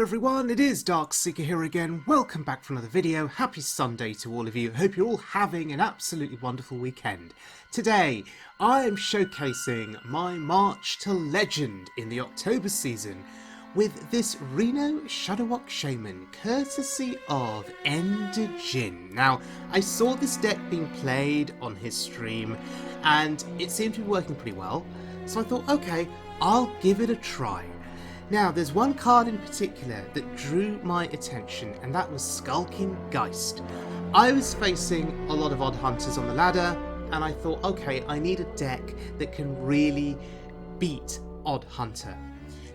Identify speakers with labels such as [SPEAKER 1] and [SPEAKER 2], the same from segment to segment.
[SPEAKER 1] everyone, it is Darkseeker here again. Welcome back for another video. Happy Sunday to all of you. Hope you're all having an absolutely wonderful weekend. Today, I am showcasing my March to Legend in the October season with this Reno Shudderwock Shaman, courtesy of EnDjinn's. Now, I saw this deck being played on his stream, and it seemed to be working pretty well, so I thought, okay, I'll give it a try. Now, there's one card in particular that drew my attention, and that was Skulking Geist. I was facing a lot of odd hunters on the ladder, and I thought, okay, I need a deck that can really beat Odd Hunter.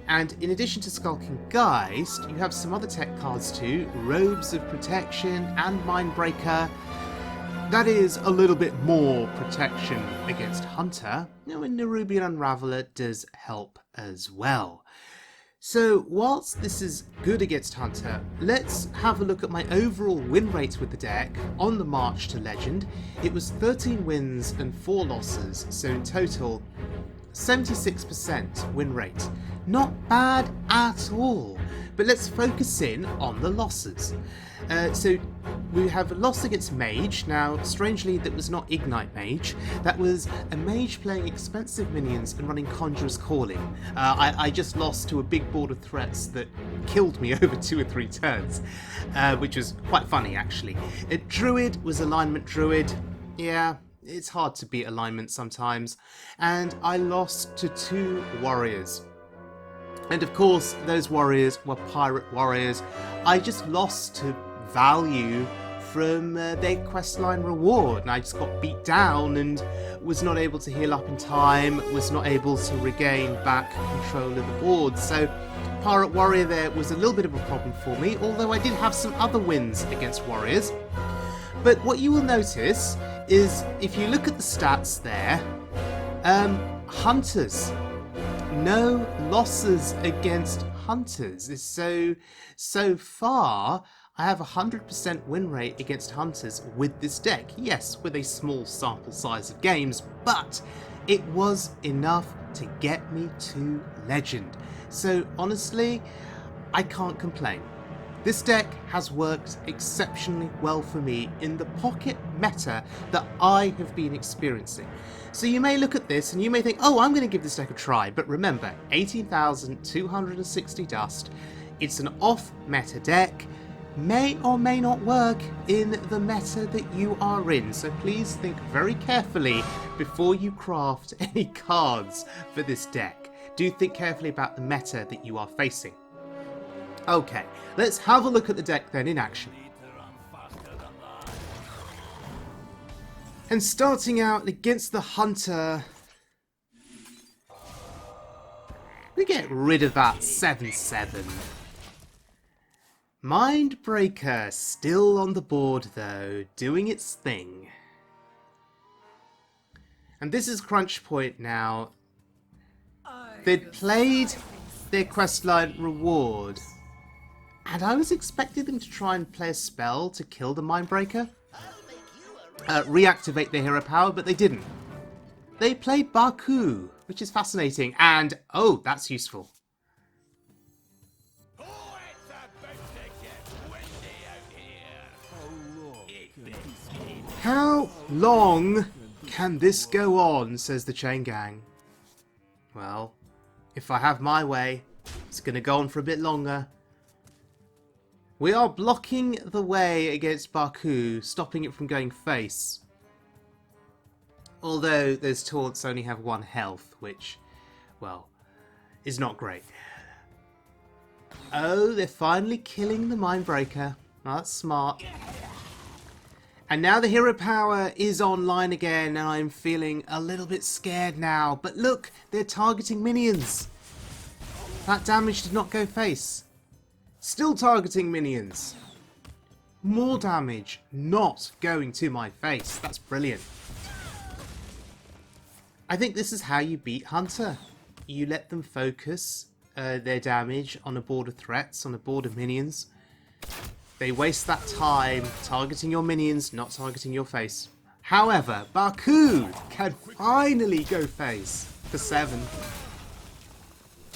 [SPEAKER 1] And in addition to Skulking Geist, you have some other tech cards too, Robes of Protection and Mindbreaker. That is a little bit more protection against Hunter. Now, and Nerubian Unraveler does help as well. So, whilst this is good against Hunter, let's have a look at my overall win rate with the deck on the March to Legend. It was 13 wins and 4 losses, so in total, 76% win rate. Not bad at all, but let's focus in on the losses. So we have a loss against Mage. Now, strangely, that was not Ignite Mage. That was a Mage playing expensive minions and running Conjurer's Calling. I just lost to a big board of threats that killed me over 2 or 3 turns, which was quite funny, actually. Druid was Alignment Druid. Yeah, it's hard to beat alignment sometimes. And I lost to 2 Warriors. And of course, those Warriors were Pirate Warriors. I just lost to value from their questline reward, and I just got beat down and was not able to heal up in time, was not able to regain back control of the board. So Pirate Warrior there was a little bit of a problem for me, although I did have some other wins against Warriors. But what you will notice is, if you look at the stats there, Hunters, no losses against Hunters. So far, I have a 100% win rate against Hunters with this deck. Yes, with a small sample size of games, but it was enough to get me to Legend. So honestly, I can't complain. This deck has worked exceptionally well for me in the pocket meta that I have been experiencing. So you may look at this and you may think, oh, I'm going to give this deck a try. But remember, 18,260 dust. It's an off-meta deck. May or may not work in the meta that you are in. So please think very carefully before you craft any cards for this deck. Do think carefully about the meta that you are facing. Okay, let's have a look at the deck then in action. And starting out against the Hunter, we get rid of that 7/7. Mindbreaker still on the board though, doing its thing. And this is crunch point now. They'd played their questline reward, and I was expecting them to try and play a spell to kill the Mindbreaker. Reactivate their hero power, but they didn't. They played Baku, which is fascinating, and oh, that's useful. How long can this go on, says the Chain Gang. Well, if I have my way, it's going to go on for a bit longer. We are blocking the way against Baku, stopping it from going face. Although those taunts only have 1 health, which, well, is not great. Oh, they're finally killing the Mindbreaker. Oh, that's smart. And now the hero power is online again, and I'm feeling a little bit scared now. But look, they're targeting minions. That damage did not go face. Still targeting minions. More damage not going to my face. That's brilliant. I think this is how you beat Hunter. You let them focus their damage on a board of threats, on a board of minions. They waste that time targeting your minions, not targeting your face. However, Baku can finally go face for 7.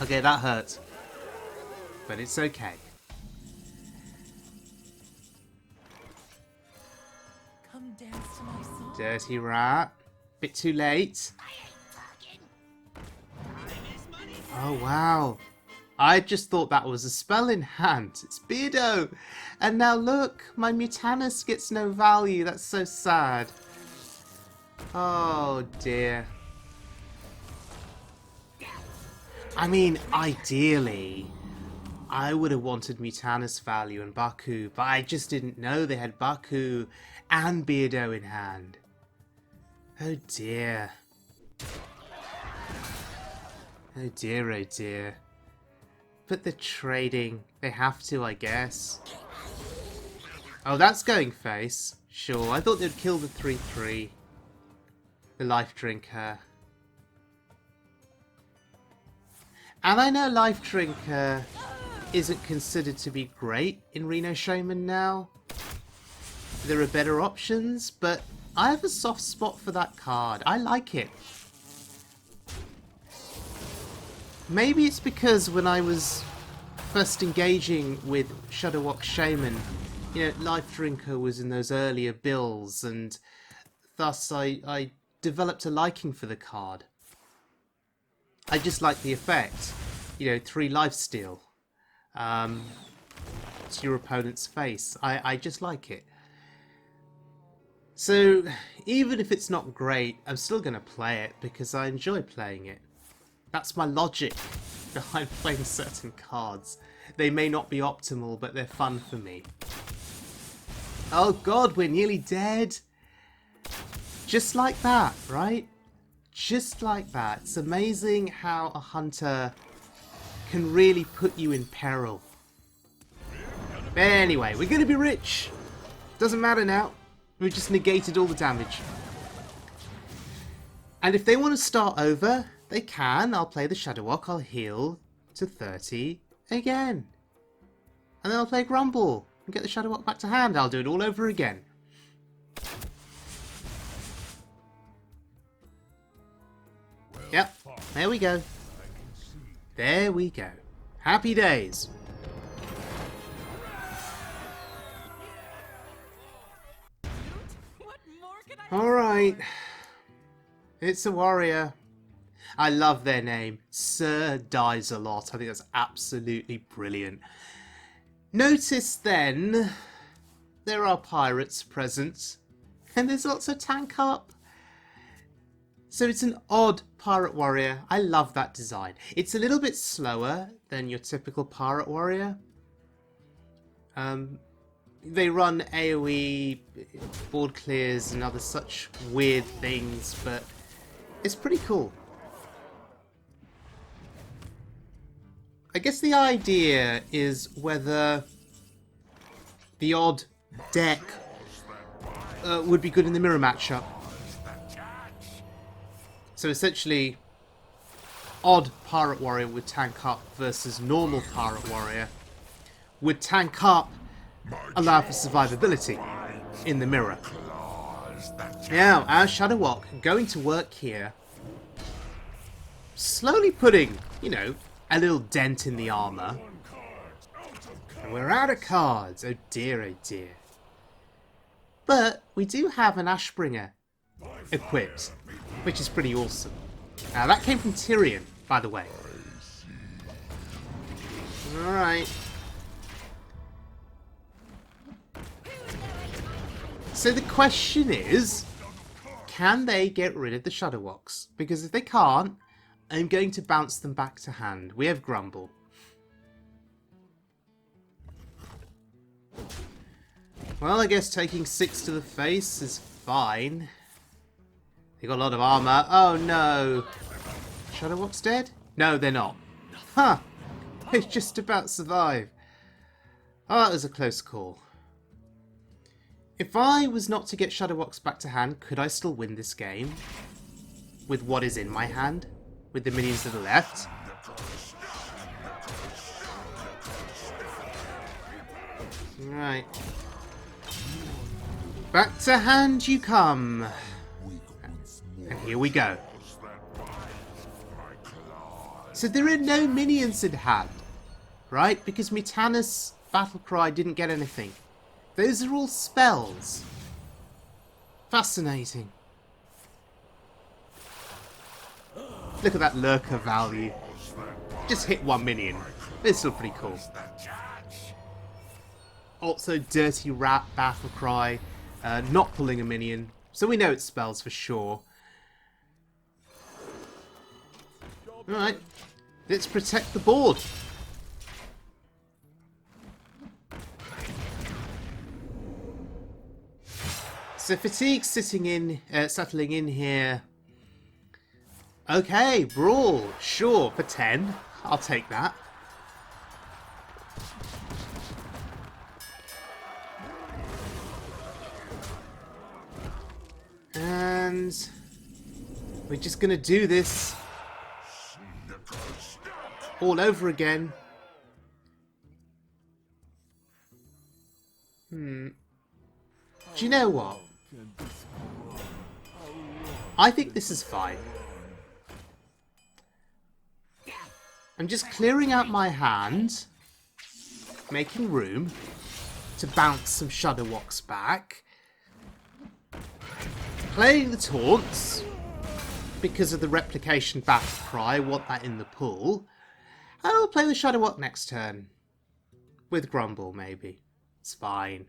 [SPEAKER 1] Okay, that hurt. But it's okay.
[SPEAKER 2] Come dance to my song.
[SPEAKER 1] Dirty rat. Bit too late. Oh, wow. I just thought that was a spell in hand. It's Beardo. And now look, my Mutanus gets no value. That's so sad. Oh, dear. I mean, ideally, I would have wanted Mutanus value and Baku, but I just didn't know they had Baku and Beardo in hand. Oh dear. Oh dear, oh dear. But they're trading. They have to, I guess. Oh, that's going face. Sure, I thought they'd kill the 3-3. The Life Drinker. And I know Life Drinker isn't considered to be great in Reno Shaman now. There are better options, but I have a soft spot for that card. I like it. Maybe it's because when I was first engaging with Shudderwock Shaman, you know, Life Drinker was in those earlier builds, and thus I developed a liking for the card. I just like the effect. You know, 3 lifesteal to your opponent's face. I just like it. So, even if it's not great, I'm still going to play it because I enjoy playing it. That's my logic behind playing certain cards. They may not be optimal, but they're fun for me. Oh god, we're nearly dead. Just like that, right? Just like that. It's amazing how a hunter can really put you in peril. Anyway, we're going to be rich. Doesn't matter now. We've just negated all the damage. And if they want to start over, they can. I'll play the Shudderwock. I'll heal to 30 again. And then I'll play Grumble and get the Shudderwock back to hand. I'll do it all over again. Yep, there we go. There we go. Happy days. Alright. It's a warrior. I love their name. Sir Dies a Lot. I think that's absolutely brilliant. Notice then, there are pirates present. And there's lots of tank up. So it's an odd pirate warrior. I love that design. It's a little bit slower than your typical pirate warrior. They run AoE, board clears and other such weird things, but it's pretty cool. I guess the idea is whether the odd deck would be good in the mirror matchup. So essentially, odd pirate warrior would tank up versus normal pirate warrior would tank up, allow for survivability in the mirror. Now, our Shudderwock going to work here, slowly putting, you know, a little dent in the armour. And we're out of cards. Oh dear, oh dear. But we do have an Ashbringer equipped, which is pretty awesome. Now that came from Tyrion, by the way. Alright. So the question is, can they get rid of the Shudderwocks? Because if they can't, I'm going to bounce them back to hand. We have Grumble. Well, I guess taking 6 to the face is fine. They got a lot of armor. Oh no! Shudderwock's dead? No, they're not. Huh! They just about survive. Oh, that was a close call. If I was not to get Shudderwocks back to hand, could I still win this game? With what is in my hand? With the minions to the left? Right. Back to hand you come. And here we go. So there are no minions in hand, right? Because Mutanus Battlecry didn't get anything. Those are all spells. Fascinating. Look at that lurker value. Just hit one minion. It's still pretty cool. Also, Dirty Rat Battle Cry. Not pulling a minion. So we know it spells for sure. Alright. Let's protect the board. So Fatigue's settling in here. Okay, Brawl. Sure, for 10. I'll take that. And we're just going to do this all over again. Do you know what? I think this is fine. I'm just clearing out my hand, making room to bounce some Shudderwocks back, playing the taunts because of the replication battle cry. I want that in the pool. And I'll play the Shudderwock next turn with Grumble, maybe. It's fine.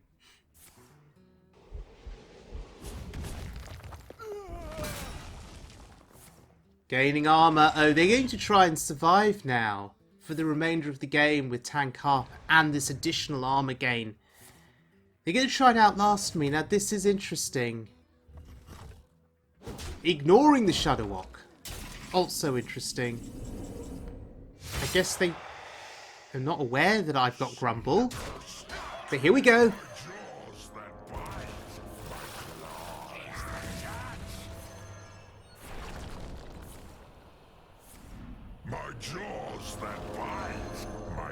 [SPEAKER 1] Gaining armor. Oh, they're going to try and survive now for the remainder of the game with Tank Harp and this additional armor gain. They're going to try and outlast me. Now, this is interesting. Ignoring the Shudderwock. Also interesting. I guess they are not aware that I've got Grumble. But here we go.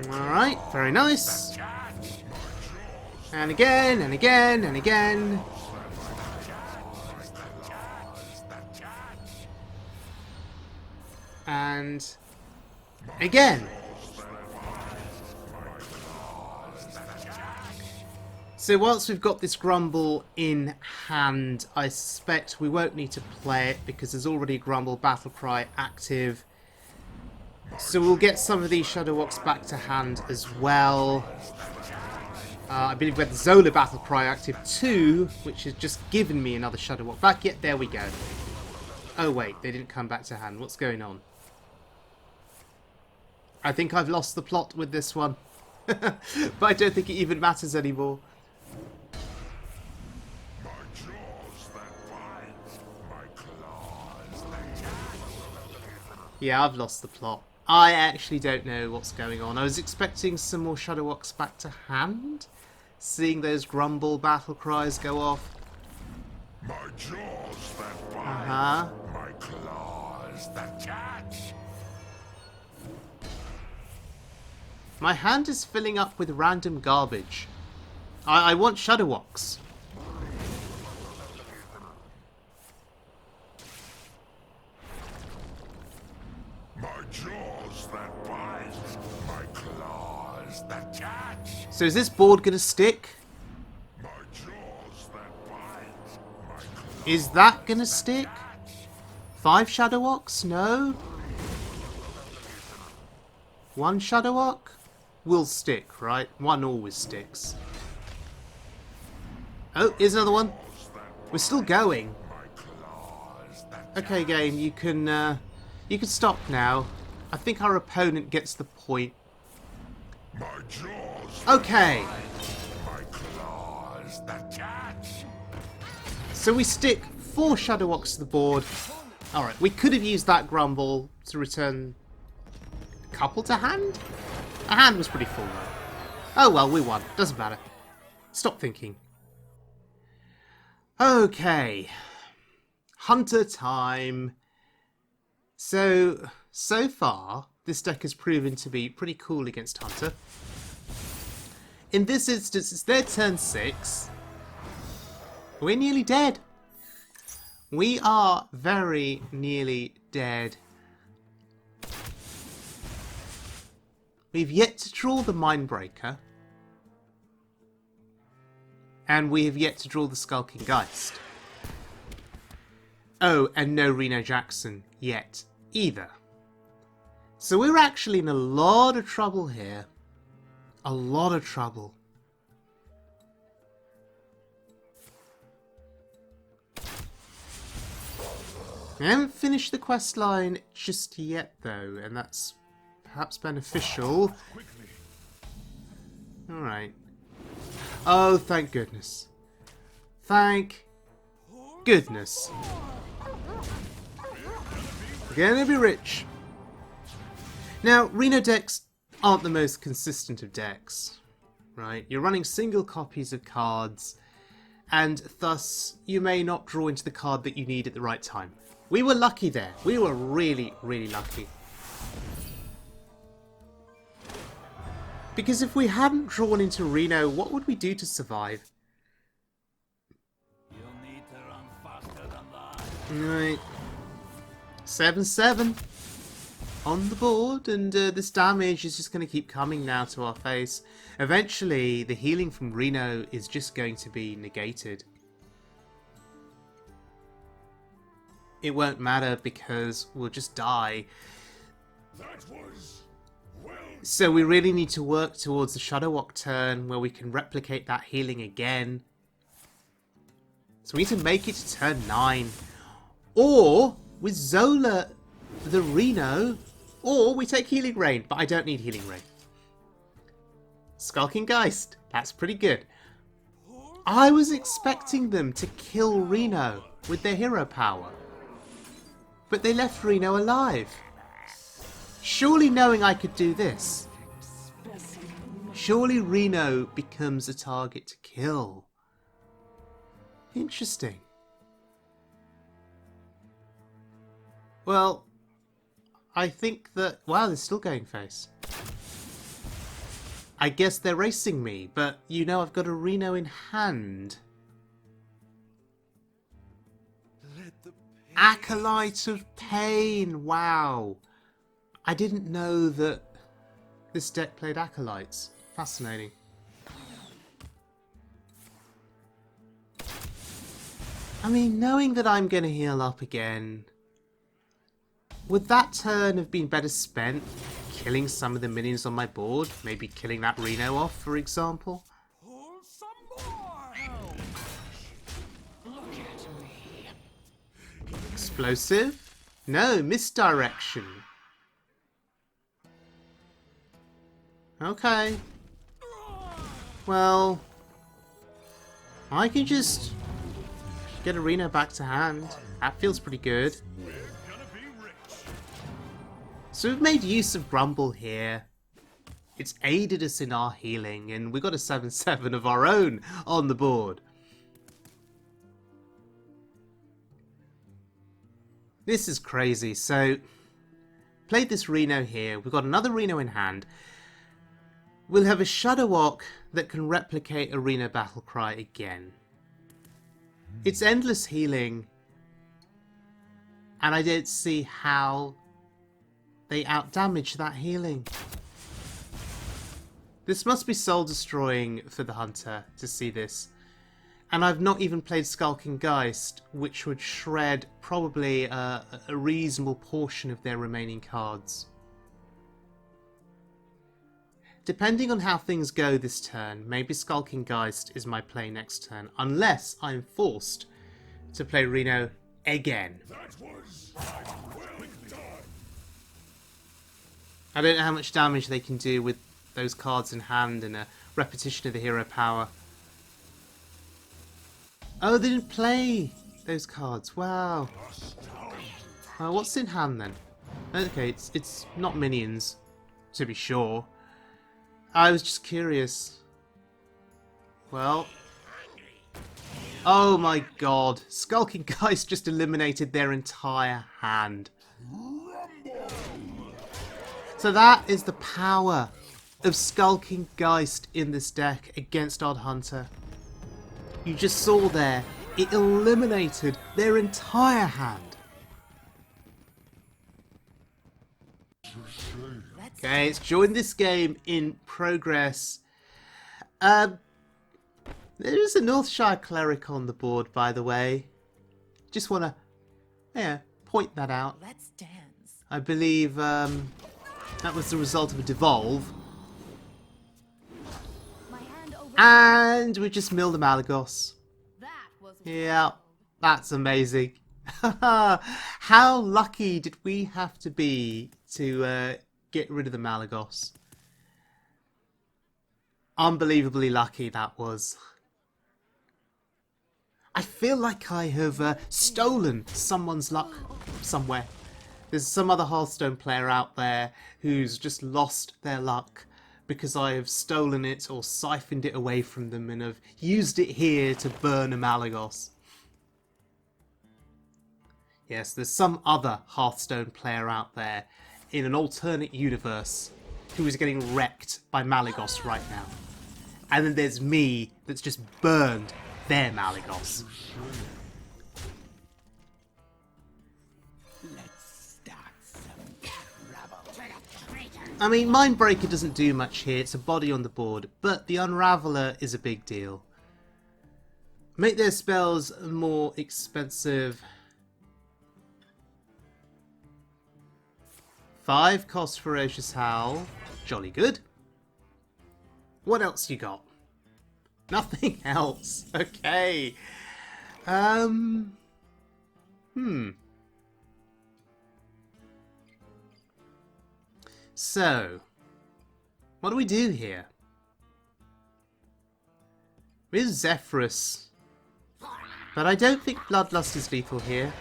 [SPEAKER 1] Alright, very nice. And again, and again, and again. And again. So whilst we've got this Grumble in hand, I suspect we won't need to play it because there's already Grumble Battle Cry active. So we'll get some of these Shudderwocks back to hand as well. I believe we have the Zola Battle Cry active too, which has just given me another Shudderwock back. Yet there we go. Oh wait, they didn't come back to hand. What's going on? I think I've lost the plot with this one. But I don't think it even matters anymore. Yeah, I've lost the plot. I actually don't know what's going on. I was expecting some more Shudderwocks back to hand, seeing those Grumble battle cries go off.
[SPEAKER 2] My jaws that bite, my claws that catch.
[SPEAKER 1] My hand is filling up with random garbage. I want Shudderwocks. So is this board going to stick? Is that going to stick? 5 Shudderwocks? No? 1 Shudderwock? Will stick, right? 1 always sticks. Oh, here's another one. We're still going. Okay, game, you can stop now. I think our opponent gets the point. Okay. So we stick 4 Shudderwocks to the board. Alright, we could have used that Grumble to return a couple to hand? A hand was pretty full though. Oh well, we won. Doesn't matter. Stop thinking. Okay. Hunter time. So far, this deck has proven to be pretty cool against Hunter. In this instance, it's their turn 6. We're nearly dead. We are very nearly dead. We've yet to draw the Mindbreaker. And we have yet to draw the Skulking Geist. Oh, and no Reno Jackson yet either. So we're actually in a lot of trouble here. A lot of trouble. I haven't finished the quest line just yet though, and that's perhaps beneficial. Alright. Oh, thank goodness. Thank goodness. We're gonna be rich. Now, Reno decks aren't the most consistent of decks, right? You're running single copies of cards, and thus you may not draw into the card that you need at the right time. We were lucky there. We were really, really lucky. Because if we hadn't drawn into Reno, what would we do to survive?
[SPEAKER 3] You'll need to run faster than that.
[SPEAKER 1] Right. 7-7 on the board, and this damage is just going to keep coming now to our face. Eventually, the healing from Reno is just going to be negated. It won't matter because we'll just die.
[SPEAKER 2] That was well.
[SPEAKER 1] So we really need to work towards the Shudderwock turn where we can replicate that healing again. So we need to make it to turn 9. Or, with Zola the Reno, or we take Healing Rain, but I don't need Healing Rain. Skulking Geist, that's pretty good. I was expecting them to kill Reno with their hero power. But they left Reno alive. Surely knowing I could do this. Surely Reno becomes a target to kill. Interesting. Well, I think that... Wow, they're still going face. I guess they're racing me, but you know I've got a Reno in hand. Acolyte of Pain! Wow! I didn't know that this deck played Acolytes. Fascinating. I mean, knowing that I'm going to heal up again... Would that turn have been better spent killing some of the minions on my board? Maybe killing that Reno off, for example?
[SPEAKER 3] Pull some more. Look at me.
[SPEAKER 1] Explosive? No, misdirection. Okay. Well, I can just get a Reno back to hand. That feels pretty good. So we've made use of Grumble here. It's aided us in our healing, and we've got a 7-7 of our own on the board. This is crazy. So, played this Reno here. We've got another Reno in hand. We'll have a Shudderwock that can replicate a Reno Battlecry again. It's endless healing, and I don't see how they outdamage that healing. This must be soul destroying for the hunter to see this. And I've not even played Skulking Geist, which would shred probably a reasonable portion of their remaining cards. Depending on how things go this turn, maybe Skulking Geist is my play next turn, unless I'm forced to play Reno again.
[SPEAKER 2] That was well done.
[SPEAKER 1] I don't know how much damage they can do with those cards in hand and a repetition of the hero power. Oh, they didn't play those cards. Wow. What's in hand then? Okay, it's not minions, to be sure. I was just curious. Well. Oh my god. Skulking Geist just eliminated their entire hand. So that is the power of Skulking Geist in this deck against Odd Hunter. You just saw there, it eliminated their entire hand. Okay, let's join this game in progress. There is a Northshire Cleric on the board, by the way. Just want to Yeah, point that out.
[SPEAKER 4] Let's dance.
[SPEAKER 1] I believe that was the result of a devolve.
[SPEAKER 4] My hand over.
[SPEAKER 1] And we just milled a Malagos.
[SPEAKER 4] That was
[SPEAKER 1] Yeah,
[SPEAKER 4] wild.
[SPEAKER 1] that's amazing. How lucky did we have to be to get rid of the Malagos? Unbelievably lucky that was. I feel like I have stolen someone's luck somewhere. There's some other Hearthstone player out there who's just lost their luck because I have stolen it or siphoned it away from them and have used it here to burn a Malagos. Yes, there's some other Hearthstone player out there in an alternate universe who is getting wrecked by Malagos right now. And then there's me that's just burned their Malagos.
[SPEAKER 3] Let's start some trouble.
[SPEAKER 1] I mean, Mindbreaker doesn't do much here, it's a body on the board, but the Unraveler is a big deal. Make their spells more expensive. 5 cost Ferocious Howl. Jolly good. What else you got? Nothing else. Okay. So, what do we do here? With Zephyrus. But I don't think Bloodlust is lethal here.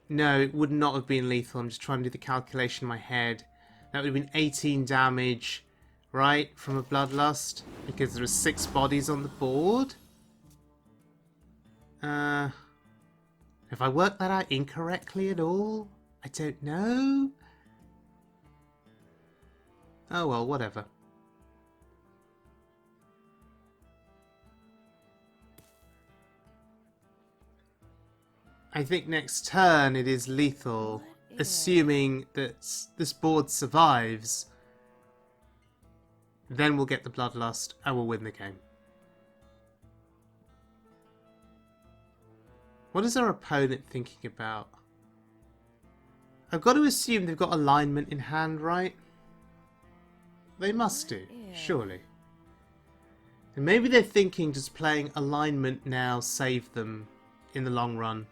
[SPEAKER 1] No, it would not have been lethal. I'm just trying to do the calculation in my head. That would have been 18 damage, right, from a Bloodlust, because there are 6 bodies on the board. Have I worked that out incorrectly at all? I don't know. Oh well, whatever. I think next turn it is lethal, assuming that this board survives. Then we'll get the Bloodlust and we'll win the game. What is our opponent thinking about? I've got to assume they've got alignment in hand, right? They must do, surely. And maybe they're thinking just playing alignment now save them in the long run.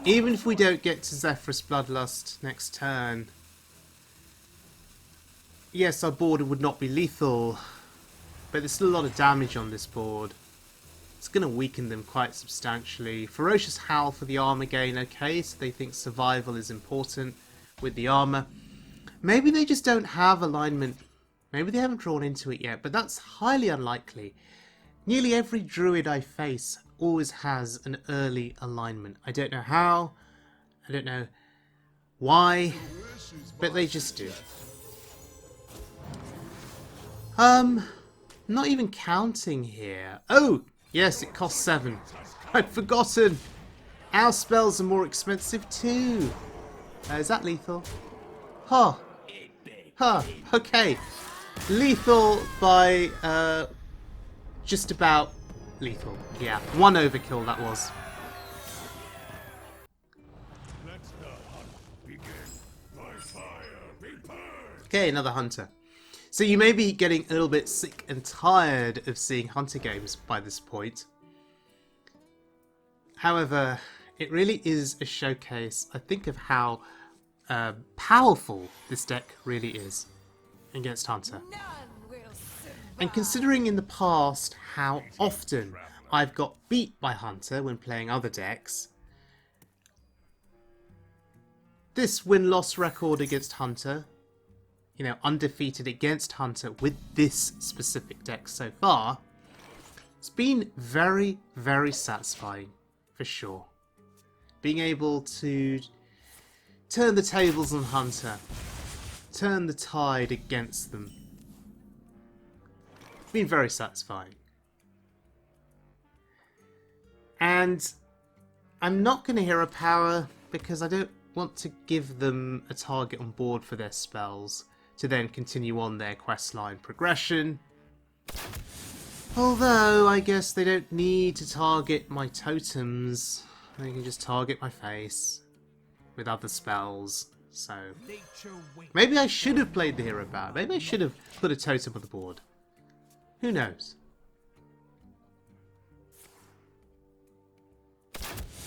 [SPEAKER 1] Even if we don't get to Zephyrus Bloodlust next turn, yes, our board would not be lethal, but there's still a lot of damage on this board. It's going to weaken them quite substantially. Ferocious Howl for the armor gain, okay, so they think survival is important with the armor. Maybe they just don't have alignment. Maybe they haven't drawn into it yet, but that's highly unlikely. Nearly every druid I face always has an early alignment. I don't know how, I don't know why, but they just do. Not even counting here. Oh, yes, it costs 7. I'd forgotten. Our spells are more expensive too. Is that lethal? Huh. Huh, okay. Lethal by, just about lethal. Yeah, 1 overkill that was.
[SPEAKER 2] Let the hunt begin. By fire be burned.
[SPEAKER 1] Okay, another hunter. So you may be getting a little bit sick and tired of seeing hunter games by this point. However, it really is a showcase, I think, of how powerful this deck really is against hunter.
[SPEAKER 4] None will survive.
[SPEAKER 1] And considering in the past how often I've got beat by hunter when playing other decks, this win-loss record against hunter, you know, undefeated against hunter with this specific deck so far, it's been very, very satisfying, for sure. Being able to turn the tables on hunter, turn the tide against them. It's been very satisfying. And I'm not going to hero power because I don't want to give them a target on board for their spells. to then continue on their questline progression. Although, I guess they don't need to target my totems. They can just target my face with other spells. So, maybe I should have played the hero power. Maybe I should have put a totem on the board. Who knows?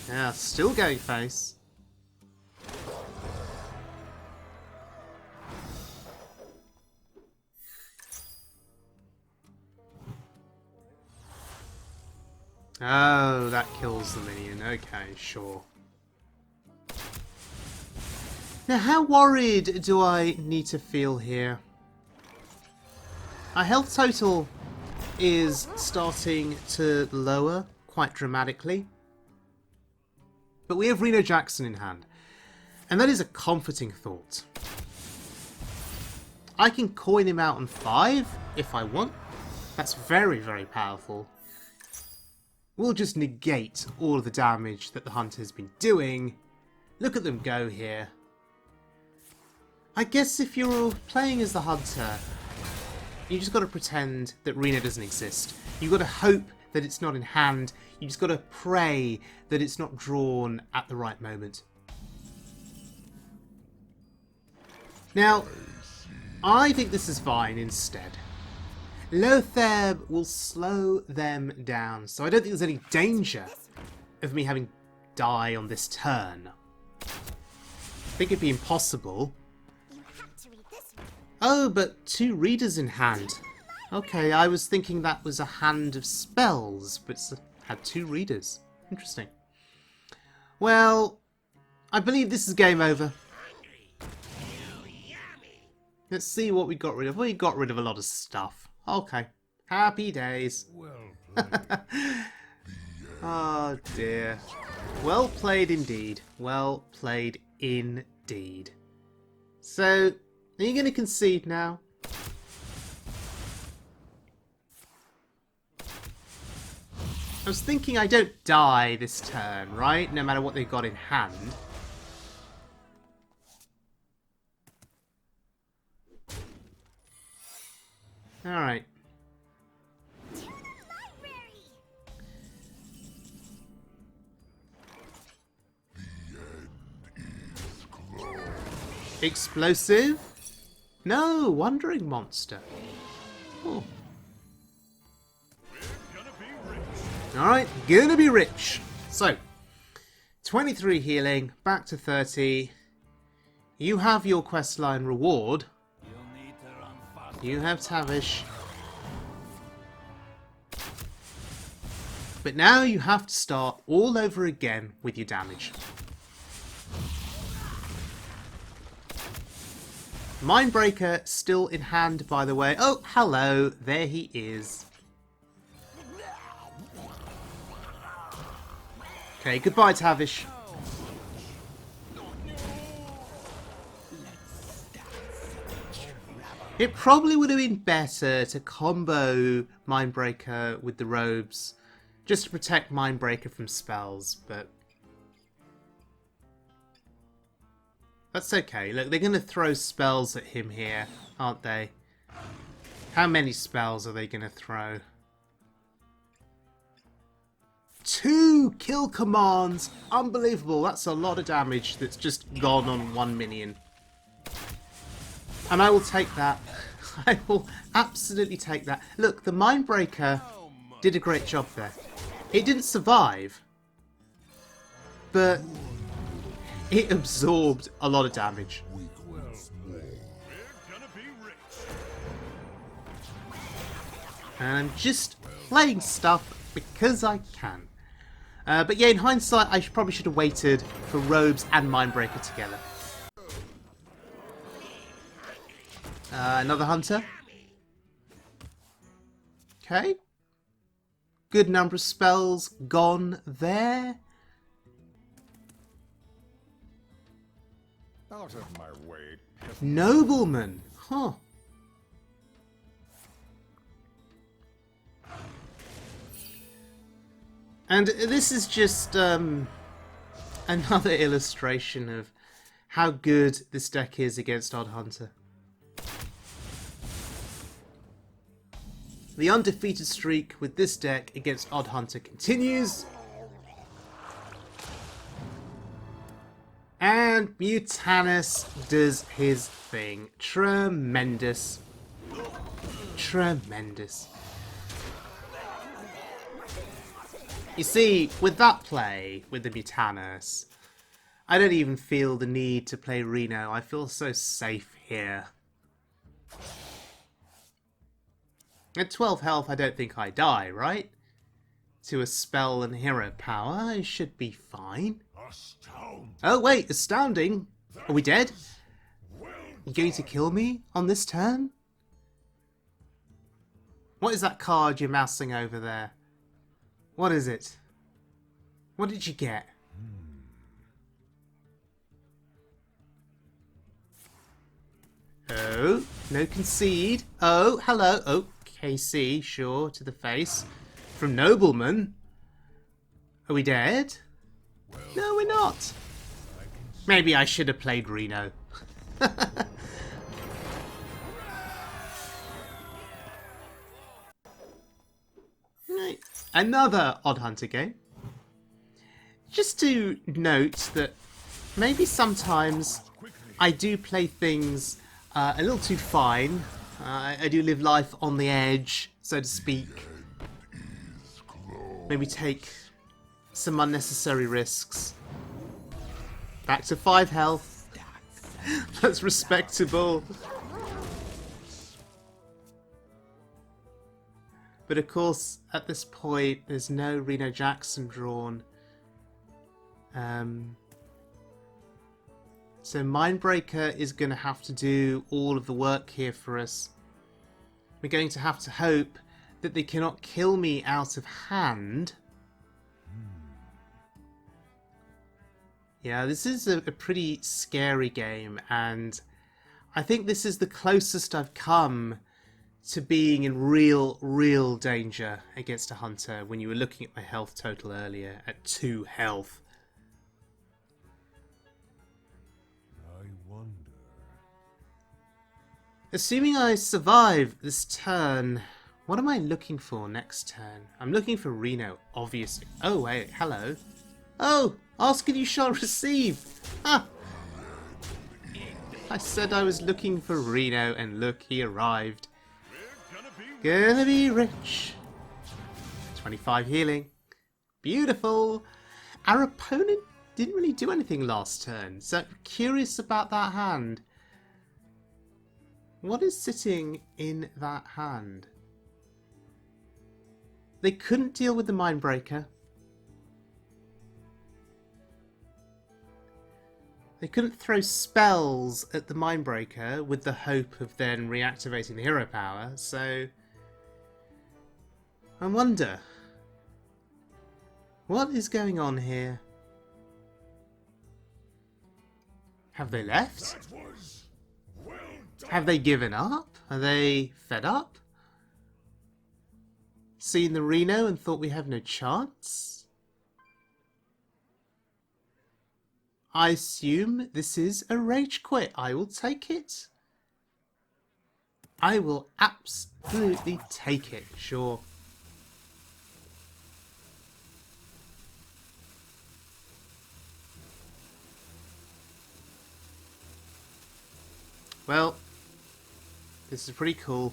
[SPEAKER 1] Yeah, still going face. Oh, that kills the minion. Okay, sure. Now, how worried do I need to feel here? Our health total is starting to lower quite dramatically. But we have Reno Jackson in hand. And that is a comforting thought. I can coin him out on 5 if I want. That's very, very powerful. We'll just negate all of the damage that the hunter has been doing. Look at them go here. I guess if you're playing as the hunter, you just got to pretend that Reno doesn't exist. You've got to hope that it's not in hand. You just got to pray that it's not drawn at the right moment. Now, I think this is fine instead. Lothar will slow them down, so I don't think there's any danger of me having die on this turn. I think it'd be impossible. Oh, but 2 readers in hand. Okay, I was thinking that was a hand of spells, but it had 2 readers. Interesting. Well, I believe this is game over. Let's see what we got rid of. We got rid of a lot of stuff. Okay. Happy days.
[SPEAKER 2] Well played.
[SPEAKER 1] Oh dear. Well played indeed. Well played indeed. So, are you going to concede now? I was thinking I don't die this turn, right? No matter what they've got in hand. Alright. Explosive? No, wandering monster. Oh. Alright, gonna be rich. So, 23 healing, back to 30. You have your questline reward. You have Tavish. But now you have to start all over again with your damage. Mindbreaker still in hand, by the way. Oh, hello. There he is. Okay, goodbye, Tavish. It probably would have been better to combo Mindbreaker with the robes, just to protect Mindbreaker from spells, but that's okay. Look, they're going to throw spells at him here, aren't they? How many spells are they going to throw? 2 kill commands! Unbelievable, that's a lot of damage that's just gone on 1 minion. And I will take that. I will absolutely take that. Look, the Mindbreaker did a great job there. It didn't survive, but it absorbed a lot of damage. And I'm just playing stuff because I can. But yeah, in hindsight, I probably should have waited for Robes and Mindbreaker together. Another hunter. Okay. Good number of spells gone there.
[SPEAKER 2] Out of my way.
[SPEAKER 1] Nobleman. Huh. And this is just another illustration of how good this deck is against Odd Hunter. The undefeated streak with this deck against Odd Hunter continues. And Mutanus does his thing. Tremendous. Tremendous. You see, with that play, with the Mutanus, I don't even feel the need to play Reno. I feel so safe here. At 12 health, I don't think I die, right? To a spell and hero power, I should be fine. Oh wait, astounding! Are we dead? You going to kill me on this turn? What is that card you're mousing over there? What is it? What did you get? Oh, no concede. Oh, hello. Oh, KC, sure, to the face. From Nobleman. Are we dead? No, we're not. Maybe I should have played Reno. Right. Another Odd Hunter game. Just to note that maybe sometimes I do play things a little too fine. I do live life on the edge, so to speak. Maybe take some unnecessary risks. Back to 5 health. That's respectable. But of course, at this point, there's no Reno Jackson drawn. So Mindbreaker is going to have to do all of the work here for us. We're going to have to hope that they cannot kill me out of hand. Yeah, this is a pretty scary game, and I think this is the closest I've come to being in real danger against a hunter when you were looking at my health total earlier at 2 health.
[SPEAKER 2] I wonder.
[SPEAKER 1] Assuming I survive this turn, what am I looking for next turn? I'm looking for Reno, obviously. Oh, wait, hello. Oh, ask and you shall receive. Ah. I said I was looking for Reno, and look, he arrived. Gonna be rich. 25 healing. Beautiful. Our opponent didn't really do anything last turn, so curious about that hand. What is sitting in that hand? They couldn't deal with the Mindbreaker. They couldn't throw spells at the Mindbreaker with the hope of then reactivating the hero power, so I wonder, what is going on here? Have they left? Have they given up? Are they fed up? Seen the Reno and thought we have no chance? I assume this is a rage quit. I will take it. I will absolutely take it, sure. Well, this is pretty cool.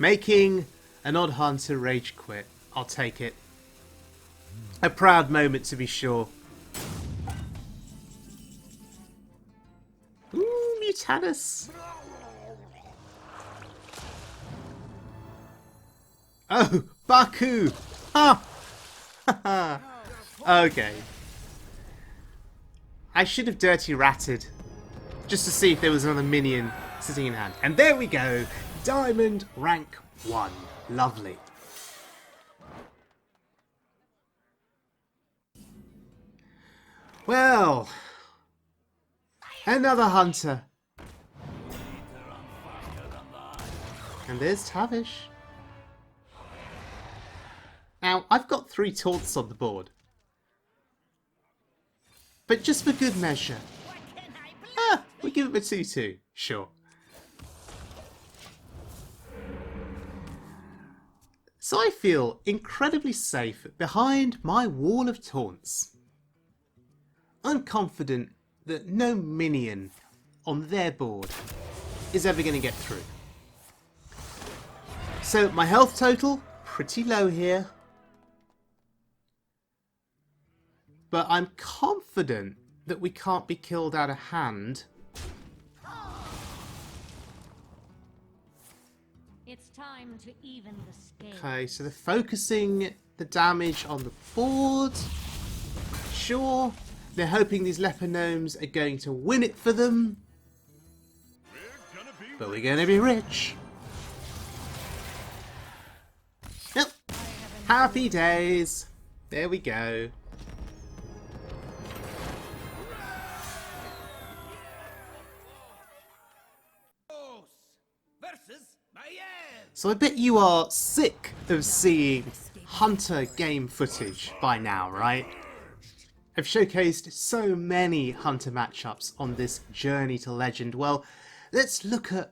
[SPEAKER 1] Making an Odd Hunter rage quit. I'll take it. A proud moment to be sure. Ooh, Mutanus. Oh, Baku. Ha! Okay. I should have dirty ratted. Just to see if there was another minion sitting in hand. And there we go. Diamond rank 1. Lovely. Well, another hunter. And there's Tavish. Now, I've got 3 taunts on the board. But just for good measure. We give him a 2-2. Sure. So I feel incredibly safe behind my wall of taunts. I'm confident that no minion on their board is ever going to get through. So my health total, pretty low here. But I'm confident that we can't be killed out of hand.
[SPEAKER 5] It's time to even the scale.
[SPEAKER 1] Okay, so they're focusing the damage on the board. Sure. They're hoping these leper gnomes are going to win it for them. But we're going to be rich. Yep. Happy days. There we go. So I bet you are sick of seeing Hunter game footage by now, right? I've showcased so many Hunter matchups on this journey to legend. Well, let's look at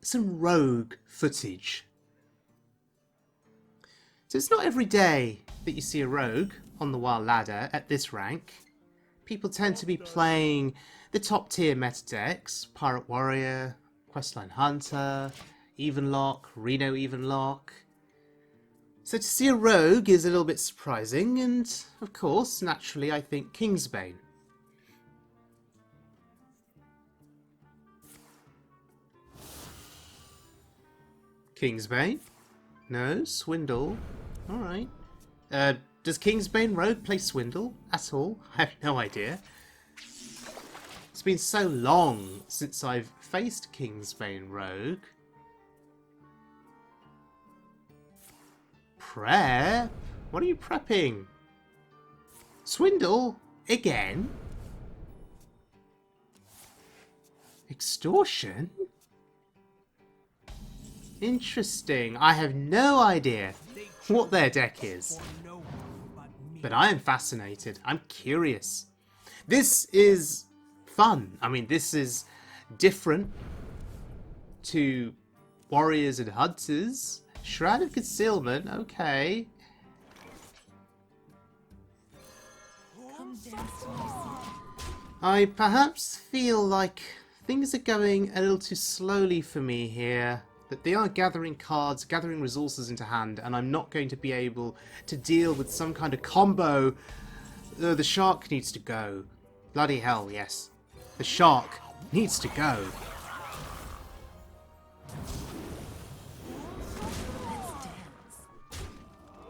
[SPEAKER 1] some rogue footage. So it's not every day that you see a rogue on the wild ladder at this rank. People tend to be playing the top tier meta decks, Pirate Warrior, Questline Hunter, Evenlock, Reno Evenlock. So to see a rogue is a little bit surprising, and of course, naturally, I think Kingsbane. Kingsbane? No, Swindle. Alright. Does Kingsbane Rogue play Swindle at all? I have no idea. It's been so long since I've faced Kingsbane Rogue. Prep? What are you prepping? Swindle? Again? Extortion? Interesting. I have no idea what their deck is. But I am fascinated. I'm curious. This is fun. I mean, this is different to Warriors and Hunters. Shroud of Concealment, okay.
[SPEAKER 4] Come dance to my seat.
[SPEAKER 1] I perhaps feel like things are going a little too slowly for me here. That they are gathering cards, gathering resources into hand, and I'm not going to be able to deal with some kind of combo. The shark needs to go. Bloody hell, yes. The shark needs to go.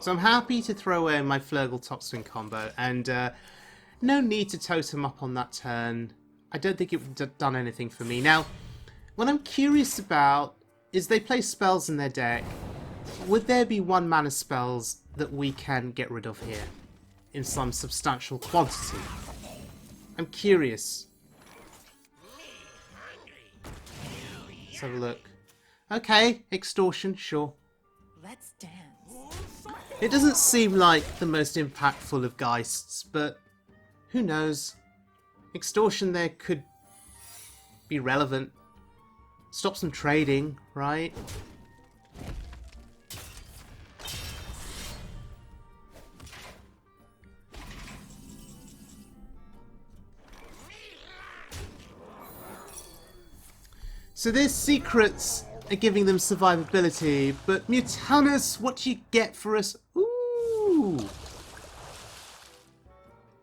[SPEAKER 1] So I'm happy to throw away my Flurgle Topswing combo, and no need to totem up on that turn. I don't think it would have done anything for me. Now, what I'm curious about is they play spells in their deck. Would there be 1 mana spells that we can get rid of here in some substantial quantity? I'm curious. Let's have a look. Okay, Extortion, sure.
[SPEAKER 4] Let's dance.
[SPEAKER 1] It doesn't seem like the most impactful of Geists, but who knows? Extortion there could be relevant. Stop some trading, right? So their secrets are giving them survivability, but Mutanus, what do you get for us? Ooh!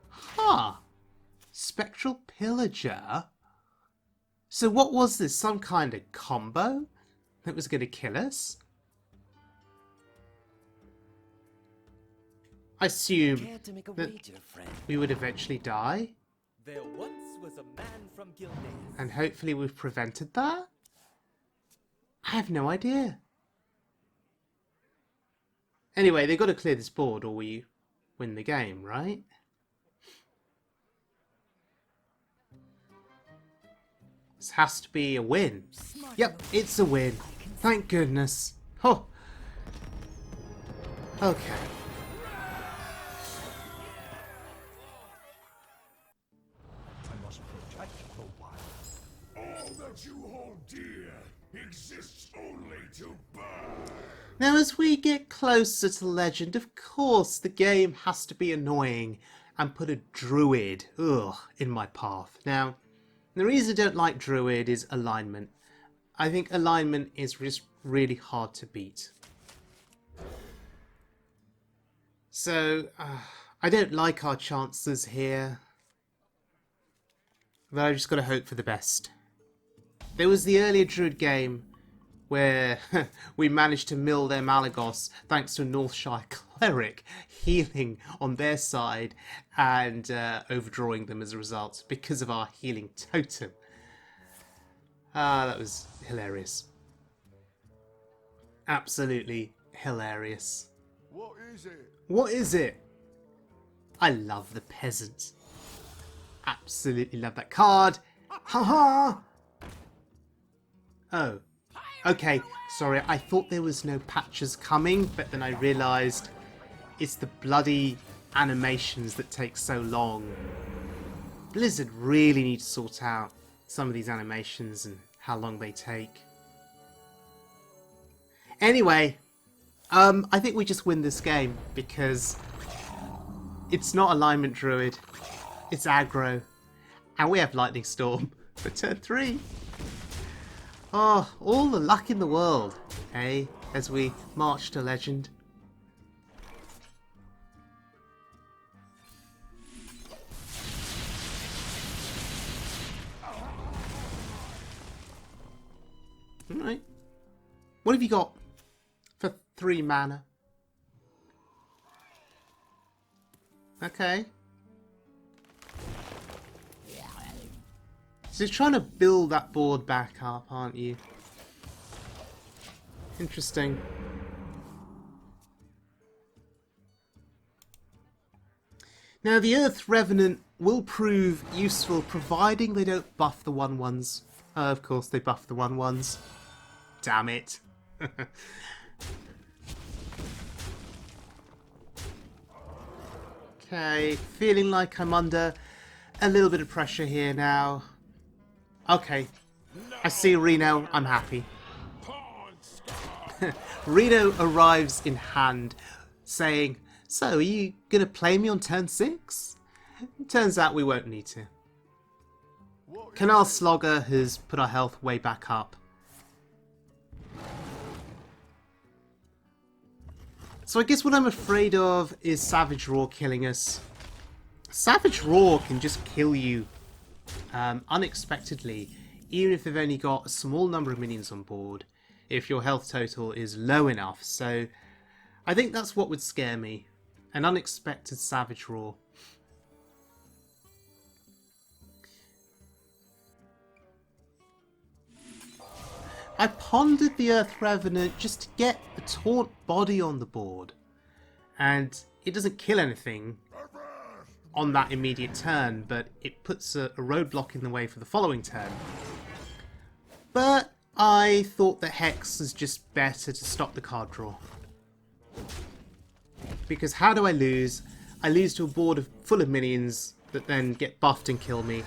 [SPEAKER 1] Huh. Spectral Pillager? So what was this? Some kind of combo that was going to kill us? I assume
[SPEAKER 6] Care to make a
[SPEAKER 1] that
[SPEAKER 6] wager, friend?
[SPEAKER 1] we would eventually die,
[SPEAKER 6] There once was a man from Gildan.
[SPEAKER 1] and hopefully we've prevented that? I have no idea. Anyway, they've got to clear this board or we win the game, right? This has to be a win. Yep, it's a win. Thank goodness. Oh. Okay.
[SPEAKER 2] All that you hold dear exists only to burn.
[SPEAKER 1] Now, as we get closer to Legend, of course, the game has to be annoying and put a druid, in my path. Now, the reason I don't like druid is alignment. I think alignment is just really hard to beat. So, I don't like our chances here. But I've just got to hope for the best. There was the earlier druid game where we managed to mill their Malagos thanks to a Northshire cleric healing on their side and overdrawing them as a result because of our healing totem. That was hilarious. Absolutely hilarious.
[SPEAKER 2] What is it?
[SPEAKER 1] What is it? I love the peasant. Absolutely love that card. Haha! Oh. Okay, sorry, I thought there was no patches coming, but then I realised it's the bloody animations that take so long. Blizzard really need to sort out some of these animations and how long they take. Anyway, I think we just win this game because it's not alignment druid, it's aggro, and we have lightning storm for turn 3. Oh, all the luck in the world, eh, as we march to Legend. Alright. What have you got for 3 mana? Okay. So you're trying to build that board back up, aren't you? Interesting. Now the Earth Revenant will prove useful providing they don't buff the 1/1s. Of course they buff the 1/1s. Damn it. Okay, feeling like I'm under a little bit of pressure here now. Okay, I see Reno, I'm happy. Reno arrives in hand, saying, "So, are you going to play me on turn 6? Turns out we won't need to. Canal Slogger has put our health way back up. So I guess what I'm afraid of is Savage Roar killing us. Savage Roar can just kill you unexpectedly, even if they've only got a small number of minions on board, if your health total is low enough. So I think that's what would scare me, an unexpected Savage Roar. I pondered the Earth Revenant just to get a taunt body on the board, and it doesn't kill anything on that immediate turn, but it puts a roadblock in the way for the following turn. But I thought that Hex is just better to stop the card draw. Because how do I lose? I lose to a board full of minions that then get buffed and kill me.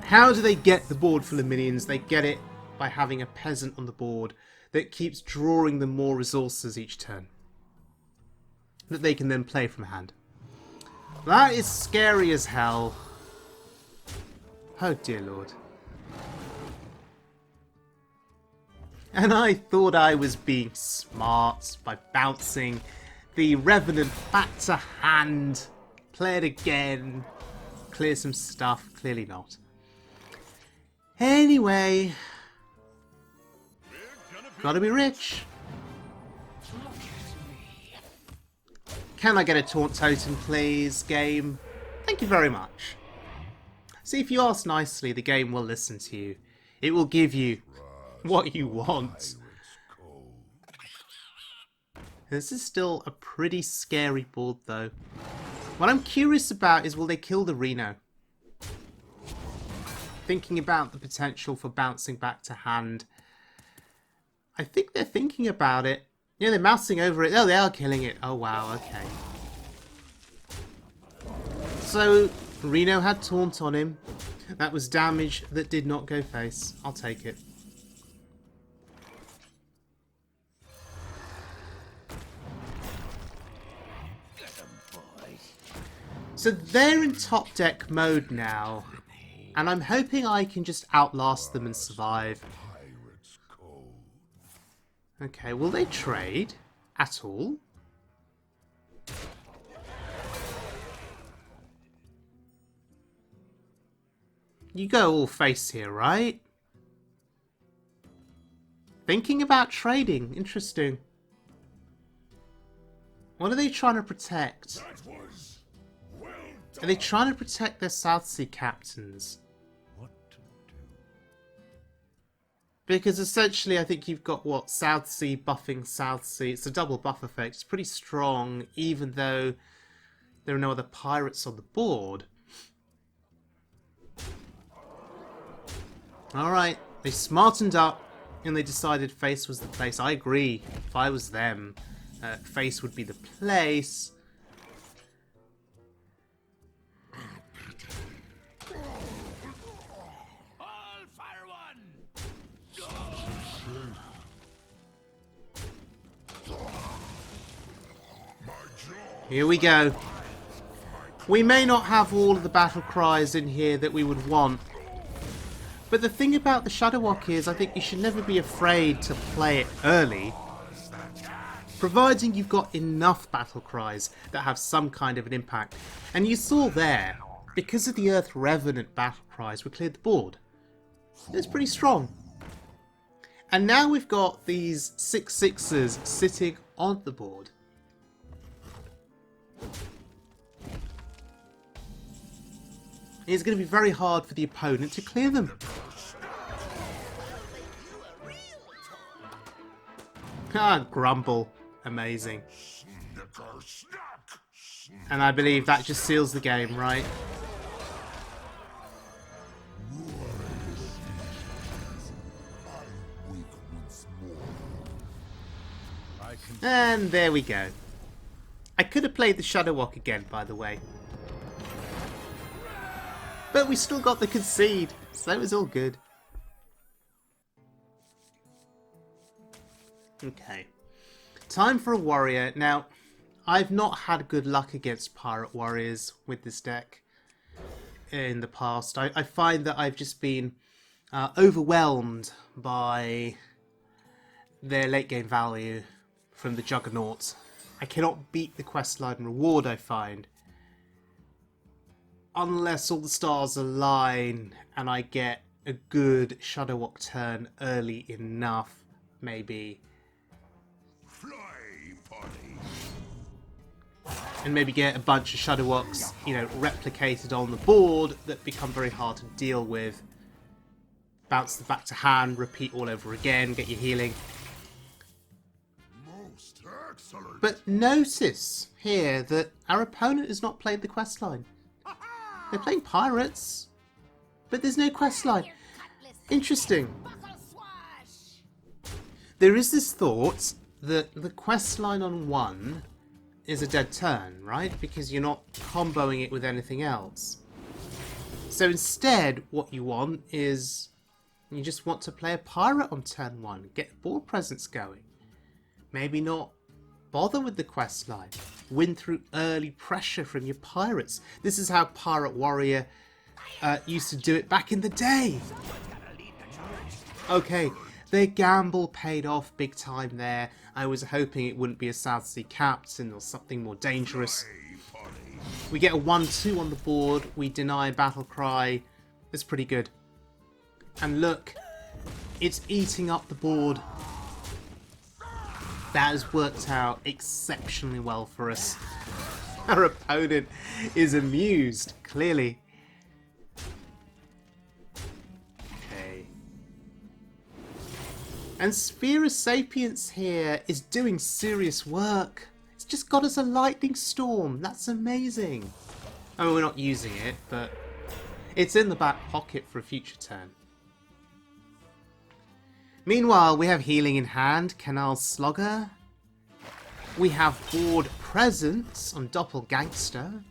[SPEAKER 1] How do they get the board full of minions? They get it by having a peasant on the board that keeps drawing them more resources each turn that they can then play from hand. That is scary as hell. Oh dear lord. And I thought I was being smart by bouncing the Revenant back to hand. Play it again. Clear some stuff. Clearly not. Anyway. Gotta be rich. Can I get a taunt totem, please, game? Thank you very much. See, if you ask nicely, the game will listen to you. It will give you what you want. This is still a pretty scary board, though. What I'm curious about is, will they kill the Reno? Thinking about the potential for bouncing back to hand. I think they're thinking about it. Yeah, they're mousing over it. Oh, they are killing it. Oh, wow, okay. So, Reno had taunt on him. That was damage that did not go face. I'll take it. So they're in top deck mode now, and I'm hoping I can just outlast them and survive. Okay, will they trade at all? You go all face here, right? Thinking about trading. Interesting. What are they trying to protect? Are they trying to protect their South Sea captains?
[SPEAKER 2] What to do?
[SPEAKER 1] Because essentially I think you've got, what, South Sea buffing South Sea. It's a double buff effect. It's pretty strong, even though there are no other pirates on the board. Alright, they smartened up and they decided face was the place. I agree. If I was them, face would be the place.
[SPEAKER 3] All fire one!
[SPEAKER 1] Here we go. We may not have all of the battle cries in here that we would want. But the thing about the Shudderwock is I think you should never be afraid to play it early, providing you've got enough battle cries that have some kind of an impact. And you saw there, because of the Earth Revenant battle cries, we cleared the board. It's pretty strong. And now we've got these 6/6s sitting on the board. It's going to be very hard for the opponent to clear them. Ah, Grumble. Amazing. And I believe that just seals the game, right? And there we go. I could have played the Shudderwock again, by the way. But we still got the concede, so it was all good. Okay. Time for a warrior. Now, I've not had good luck against pirate warriors with this deck in the past. I find that I've just been overwhelmed by their late game value from the Juggernaut. I cannot beat the questline reward, I find. Unless all the stars align and I get a good Shudderwock turn early enough, maybe. And maybe get a bunch of Shudderwocks, you know, replicated on the board that become very hard to deal with. Bounce them back to hand, repeat all over again, get your healing.
[SPEAKER 2] Most excellent.
[SPEAKER 1] But notice here that our opponent has not played the questline. They're playing pirates, but there's no questline. Interesting. There is this thought that the questline on one is a dead turn, right? Because you're not comboing it with anything else. So instead, what you want is you just want to play a pirate on turn one, get the board presence going. Maybe not bother with the questline. Win through early pressure from your pirates. This is how Pirate Warrior used to do it back in the day. Okay, their gamble paid off big time there. I was hoping it wouldn't be a South Sea captain or something more dangerous. We get a 1-2 on the board. We deny battle cry. It's pretty good. And look, it's eating up the board. That has worked out exceptionally well for us. Our opponent is amused, clearly. Okay. And Sphere Sapience here is doing serious work. It's just got us a lightning storm. That's amazing. I mean, we're not using it, but it's in the back pocket for a future turn. Meanwhile, we have healing in hand, Canal Slogger. We have board presence on Doppelgangster,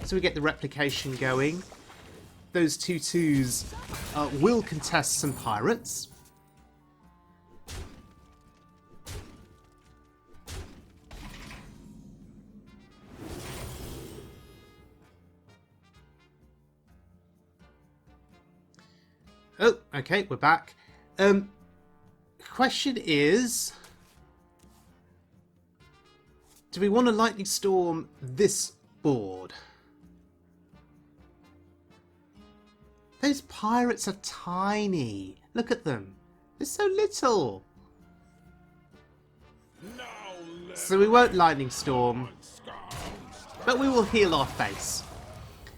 [SPEAKER 1] so we get the replication going. those 2/2s will contest some pirates. Oh, okay, we're back. Question is, do we want to lightning storm this board? Those pirates are tiny. Look at them. They're so little. So we won't lightning storm, but we will heal our face.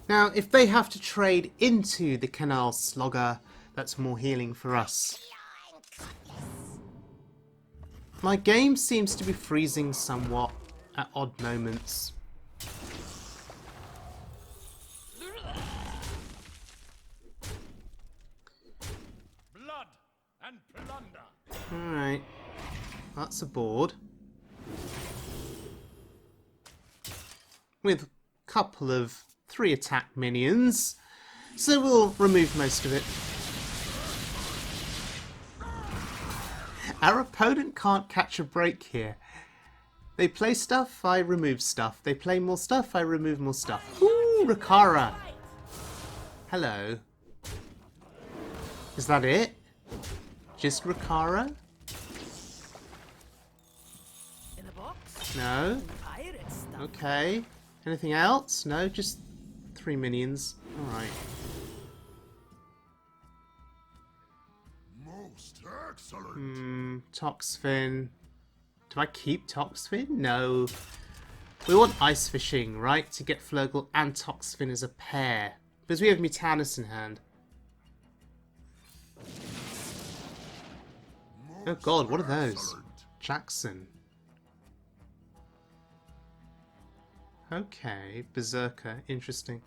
[SPEAKER 1] Now, if they have to trade into the Canal Slogger, that's more healing for us. My game seems to be freezing somewhat at odd moments.
[SPEAKER 2] Blood and plunder.
[SPEAKER 1] Alright, that's a board. With a couple of 3 attack minions, so we'll remove most of it. Our opponent can't catch a break here. They play stuff, I remove stuff. They play more stuff, I remove more stuff. Ooh, Rakara! Hello. Is that it? Just Rakara?
[SPEAKER 6] In a box?
[SPEAKER 1] No?
[SPEAKER 6] Pirate stuff.
[SPEAKER 1] Okay. Anything else? No, just 3 minions. Alright.
[SPEAKER 3] Most excellent.
[SPEAKER 1] Toxfin. Do I keep Toxfin? No. We want Ice Fishing, right? To get Flurgle and Toxfin as a pair. Because we have Mutanus in hand. Oh god, what are those? Jackson. Okay, Berserker. Interesting.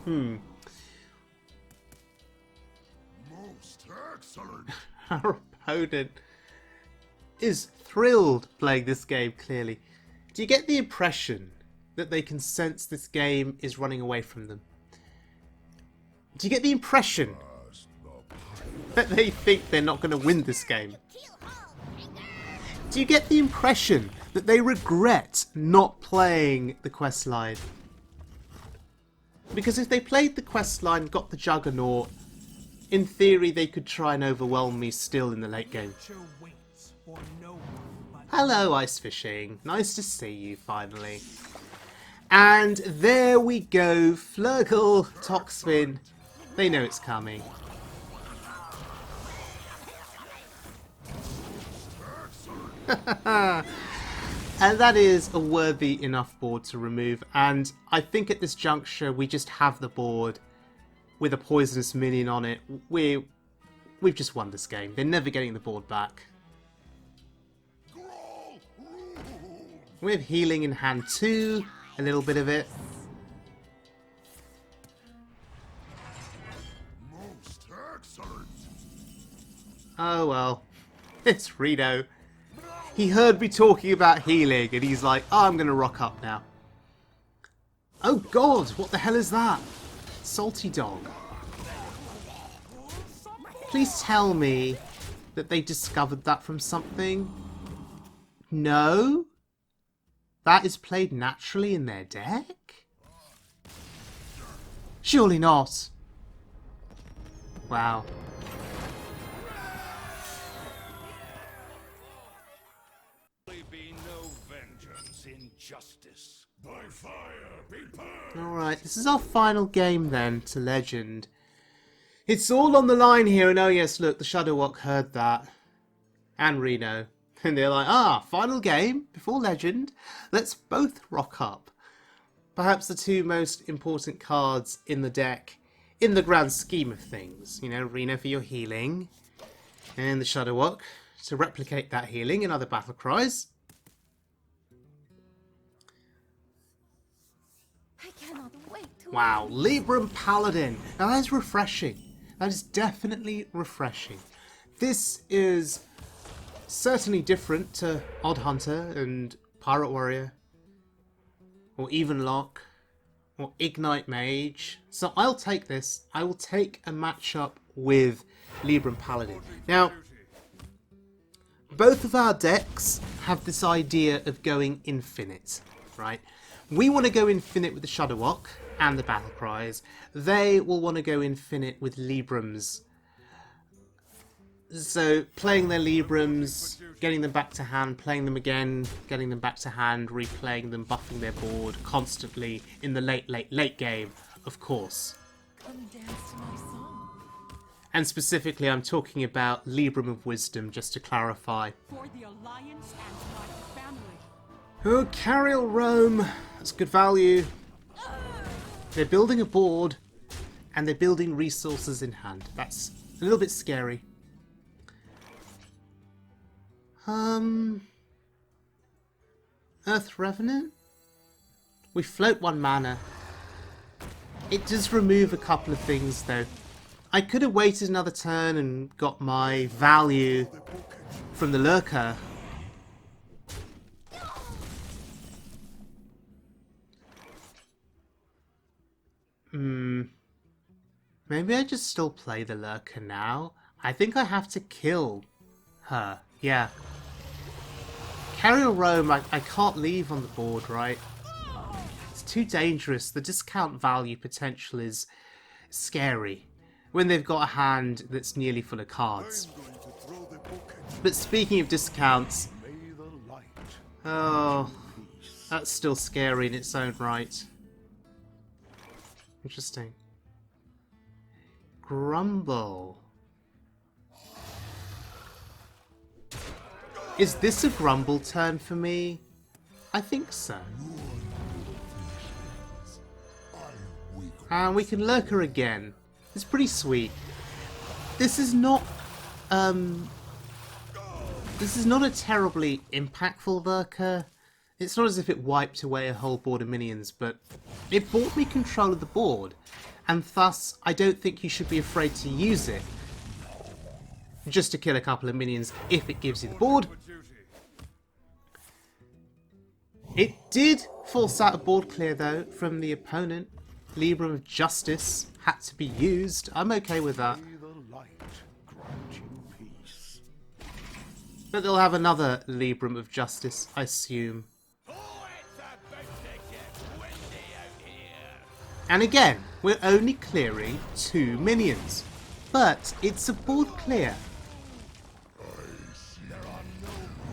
[SPEAKER 3] Most excellent.
[SPEAKER 1] Our opponent is thrilled playing this game, clearly. Do you get the impression that they can sense this game is running away from them? Do you get the impression that they think they're not going to win this game? Do you get the impression that they regret not playing the quest line? Because if they played the quest line, got the Juggernaut, in theory they could try and overwhelm me still in the late game. Hello, Ice Fishing. Nice to see you finally. And there we go. Flurgle, Toxfin. They know it's coming. And that is a worthy enough board to remove, and I think at this juncture we just have the board with a poisonous minion on it. We've just won this game. They're never getting the board back. We have healing in hand too, a little bit of it.
[SPEAKER 3] Most excellent.
[SPEAKER 1] Oh well, it's Reno. He heard me talking about healing and he's like, oh, I'm going to rock up now. Oh god, what the hell is that? Salty Dog. Please tell me that they discovered that from something. No? That is played naturally in their deck? Surely not. Wow.
[SPEAKER 2] Be no vengeance in justice. By fire be purged.
[SPEAKER 1] Alright, this is our final game then to Legend. It's all on the line here, and oh yes, look, the Shudderwock heard that. And Reno. And they're like, ah, final game before Legend. Let's both rock up. Perhaps the two most important cards in the deck in the grand scheme of things. You know, Reno for your healing, and the Shudderwock to replicate that healing in other battle cries.
[SPEAKER 4] I cannot wait to
[SPEAKER 1] Wow, Libram Paladin. Now that is refreshing. That is definitely refreshing. This is certainly different to Odd Hunter and Pirate Warrior, or even Lock, or Ignite Mage. So I'll take this. I will take a matchup with Libram Paladin. Now, both of our decks have this idea of going infinite, right? We want to go infinite with the Shudderwock and the Battle Cries. They will want to go infinite with Librams. So playing their Librams, getting them back to hand, playing them again, getting them back to hand, replaying them, buffing their board constantly in the late game, of course.
[SPEAKER 6] Come dance to my song.
[SPEAKER 1] And specifically I'm talking about Libram of Wisdom, just to clarify.
[SPEAKER 6] For the Alliance and my family.
[SPEAKER 1] Oh, Cariel Rome. That's good value. They're building a board, and they're building resources in hand. That's a little bit scary. Earth Revenant? We float 1 mana. It does remove a couple of things, though. I could have waited another turn and got my value from the Lurker. Maybe I just still play the Lurker now. I think I have to kill her. Yeah. Cariel Rome, I can't leave on the board, right? It's too dangerous. The discount value potential is scary when they've got a hand that's nearly full of cards. But speaking of discounts, oh, that's still scary in its own right. Interesting. Grumble. Is this a Grumble turn for me? I think so. And we can Lurker again. It's pretty sweet. This is not a terribly impactful Lurker. It's not as if it wiped away a whole board of minions, but it bought me control of the board, and thus I don't think you should be afraid to use it just to kill a couple of minions if it gives you the board. It did force out a board clear, though, from the opponent. Libram of Justice had to be used. I'm okay with that. But they'll have another Libram of Justice, I assume. And again, we're only clearing 2 minions. But it's a board clear.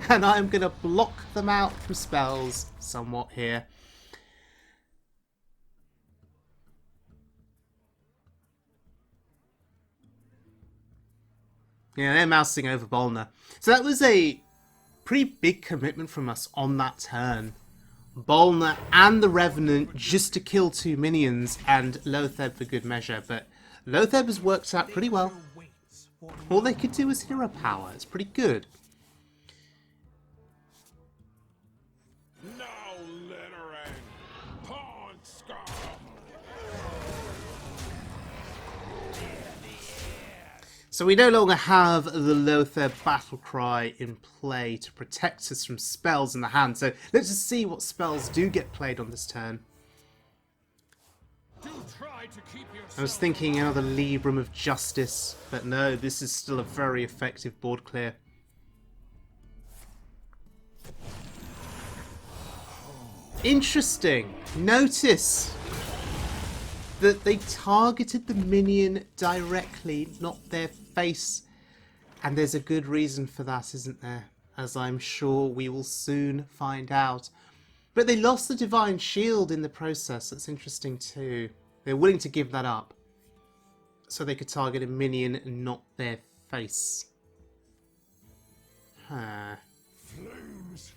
[SPEAKER 1] And I'm going to block them out from spells somewhat here. Yeah, they're mousing over Bolner. So that was a pretty big commitment from us on that turn. Bolner and the Revenant just to kill 2 minions, and Lotheb for good measure. But Lotheb has worked out pretty well. All they could do was hero power. It's pretty good. So we no longer have the Lotheb battle cry in play to protect us from spells in the hand. So let's just see what spells do get played on this turn. I was thinking another Libram of Justice, but no, this is still a very effective board clear. Interesting. Notice that they targeted the minion directly, not their face. And there's a good reason for that, isn't there? As I'm sure we will soon find out. But they lost the Divine Shield in the process. That's interesting too. They're willing to give that up so they could target a minion and not their face. Huh.
[SPEAKER 2] Flames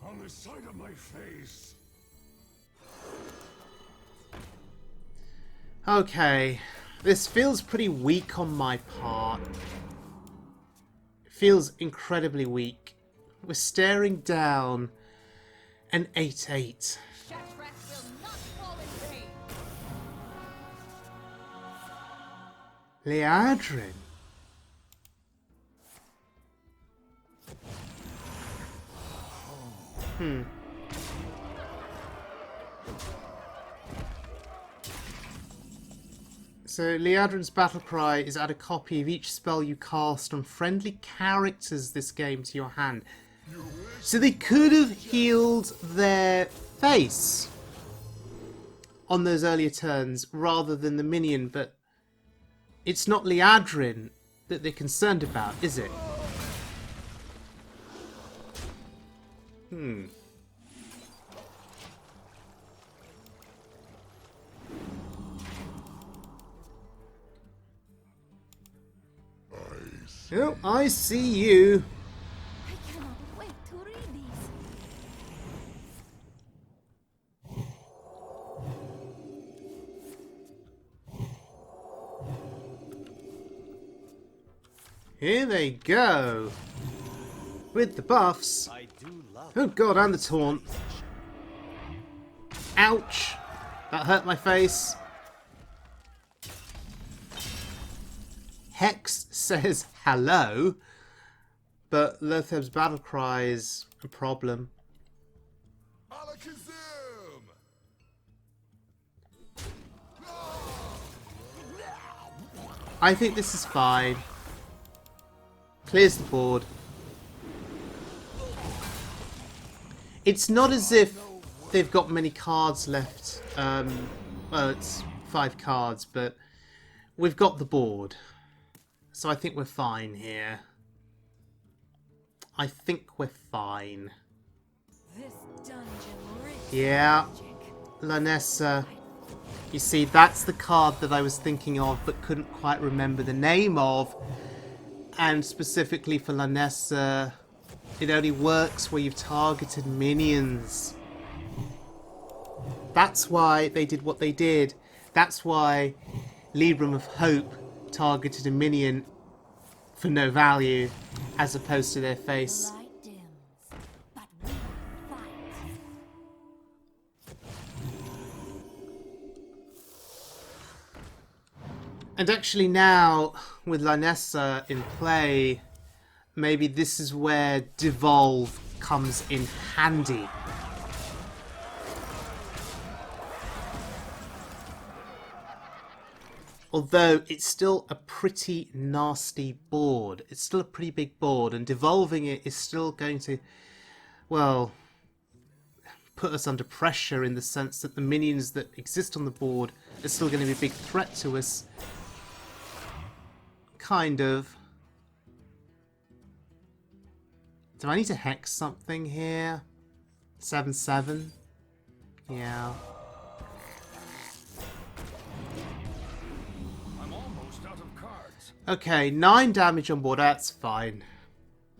[SPEAKER 2] on the side of my face.
[SPEAKER 1] Okay, this feels pretty weak on my part. It feels incredibly weak. We're staring down an 8/8. Liadrin. So Liadrin's battle cry is add a copy of each spell you cast on friendly characters this game to your hand. So they could have healed their face on those earlier turns rather than the minion, but it's not Liadrin that they're concerned about, is it? Oh, I see you.
[SPEAKER 4] I cannot wait to read these.
[SPEAKER 1] Here they go. With the buffs. Oh god, and the taunt. Ouch. That hurt my face. Hex says hello, but Lotheb's battle cry is a problem.
[SPEAKER 3] Alakazam!
[SPEAKER 1] I think this is fine. Clears the board. It's not as if they've got many cards left. Well, it's 5 cards, but we've got the board. So I think we're fine here. I think we're fine.
[SPEAKER 6] This dungeon reeks
[SPEAKER 1] Yeah. Lanessa. You see, that's the card that I was thinking of but couldn't quite remember the name of. And specifically for Lanessa, it only works where you've targeted minions. That's why they did what they did. That's why Libram of Hope targeted a minion for no value as opposed to their face.
[SPEAKER 4] The light dims, but we fight.
[SPEAKER 1] And actually now, with Lanessa in play, maybe this is where Devolve comes in handy. Although it's still a pretty nasty board. It's still a pretty big board, and devolving it is still going to, well, put us under pressure in the sense that the minions that exist on the board are still going to be a big threat to us. Kind of. Do I need to hex something here? 7/7? Yeah.
[SPEAKER 2] I'm almost out of cards.
[SPEAKER 1] Okay, 9 damage on board. That's fine.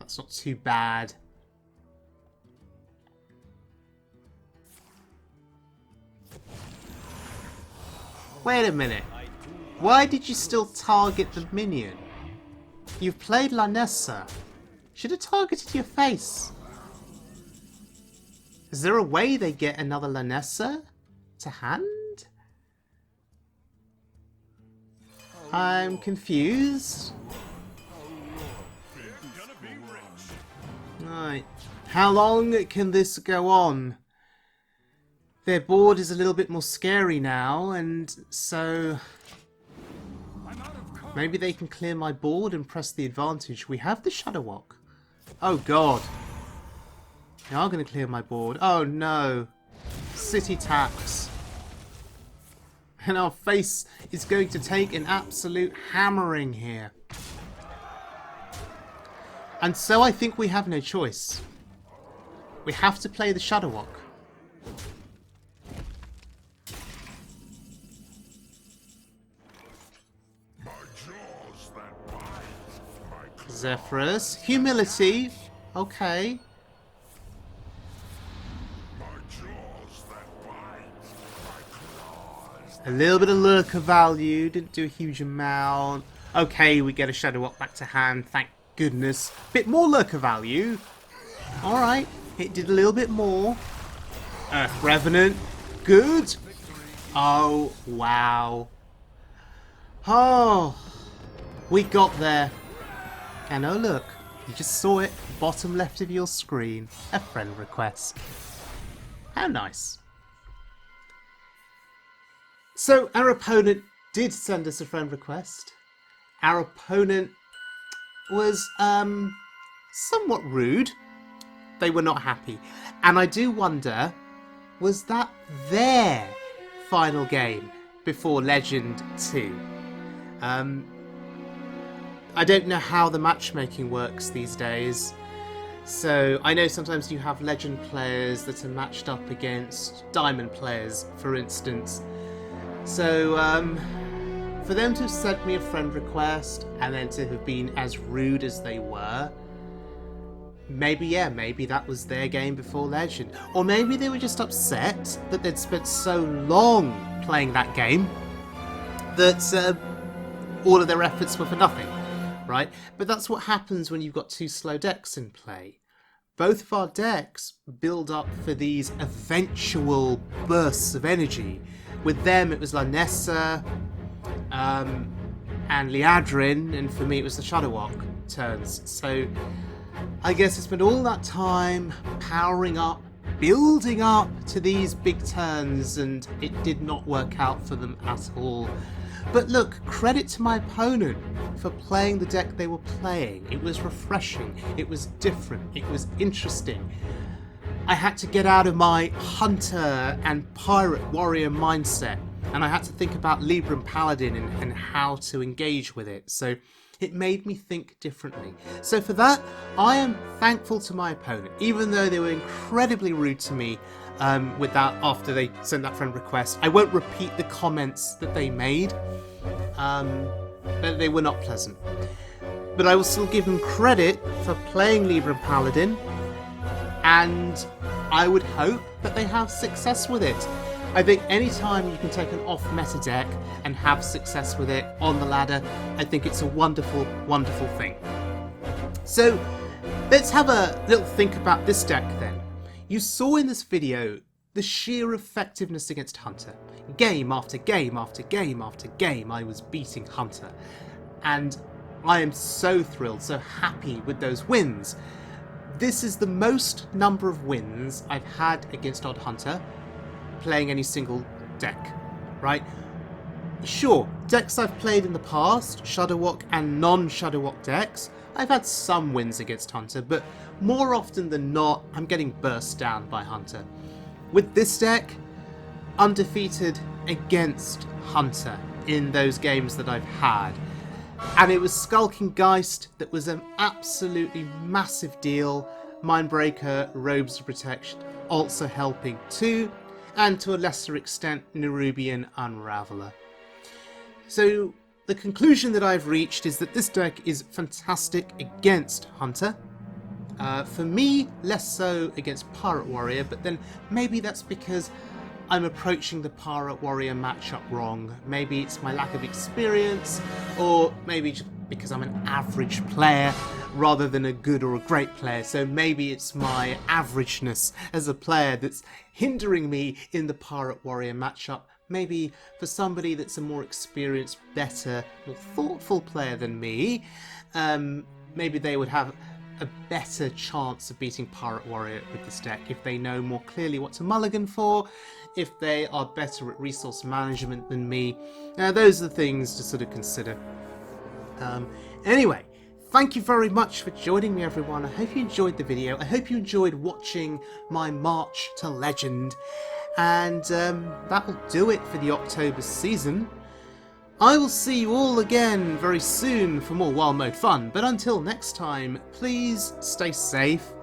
[SPEAKER 1] That's not too bad. Wait a minute. Why did you still target the minion? You've played Lanessa. Should have targeted your face. Is there a way they get another Lanessa to hand? I'm confused. Right. How long can this go on? Their board is a little bit more scary now, and so maybe they can clear my board and press the advantage. We have the Shudderwock. Oh god. They are going to clear my board. Oh no. City taps. And our face is going to take an absolute hammering here. And so I think we have no choice. We have to play the Shudderwock. Zephyrus. Humility. Okay. A little bit of lurker value. Didn't do a huge amount. Okay, we get a Shudderwock back to hand. Thank goodness. Bit more lurker value. Alright. It did a little bit more. Earth Revenant. Good. Oh, wow. Oh. We got there. And oh look, you just saw it, bottom left of your screen, a friend request. How nice. So our opponent did send us a friend request. Our opponent was somewhat rude. They were not happy. And I do wonder, was that their final game before Legend 2? I don't know how the matchmaking works these days. So I know sometimes you have Legend players that are matched up against Diamond players, for instance. So for them to have sent me a friend request and then to have been as rude as they were, maybe that was their game before Legend. Or maybe they were just upset that they'd spent so long playing that game that all of their efforts were for nothing, right? But that's what happens when you've got two slow decks in play. Both of our decks build up for these eventual bursts of energy. With them, it was Lanessa and Liadrin, and for me, it was the Shudderwock turns. So I guess I spent all that time powering up, building up to these big turns, and it did not work out for them at all. But look, credit to my opponent for playing the deck they were playing. It was refreshing, it was different, it was interesting. I had to get out of my hunter and pirate warrior mindset, and I had to think about Libra and Paladin and how to engage with it. So it made me think differently. So for that, I am thankful to my opponent, even though they were incredibly rude to me with that after they sent that friend request. I won't repeat the comments that they made. They were not pleasant. But I will still give them credit for playing Libra and Paladin, and I would hope that they have success with it. I think anytime you can take an off-meta deck and have success with it on the ladder, I think it's a wonderful, wonderful thing. So let's have a little think about this deck then. You saw in this video the sheer effectiveness against Hunter. Game after game after game after game, I was beating Hunter. And I am so thrilled, so happy with those wins. This is the most number of wins I've had against Odd Hunter playing any single deck, right? Sure, decks I've played in the past, Shudderwock and non-Shudderwock decks, I've had some wins against Hunter, but more often than not, I'm getting burst down by Hunter. With this deck, undefeated against Hunter in those games that I've had. And it was Skulking Geist that was an absolutely massive deal. Mindbreaker, Robes of Protection also helping too, and to a lesser extent, Nerubian Unraveler. So the conclusion that I've reached is that this deck is fantastic against Hunter. For me, less so against Pirate Warrior, but then maybe that's because I'm approaching the Pirate Warrior matchup wrong. Maybe it's my lack of experience, or maybe just because I'm an average player rather than a good or a great player. So maybe it's my averageness as a player that's hindering me in the Pirate Warrior matchup. Maybe for somebody that's a more experienced, better, more thoughtful player than me, maybe they would have a better chance of beating Pirate Warrior with this deck if they know more clearly what to mulligan for, if they are better at resource management than me. Those are the things to sort of consider. Anyway, thank you very much for joining me, everyone. I hope you enjoyed the video. I hope you enjoyed watching my march to Legend. And that will do it for the October season. I will see you all again very soon for more Wild Mode fun, but until next time, please stay safe,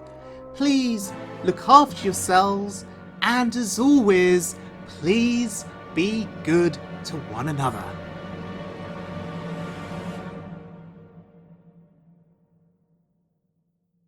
[SPEAKER 1] please look after yourselves, and as always, please be good to one another.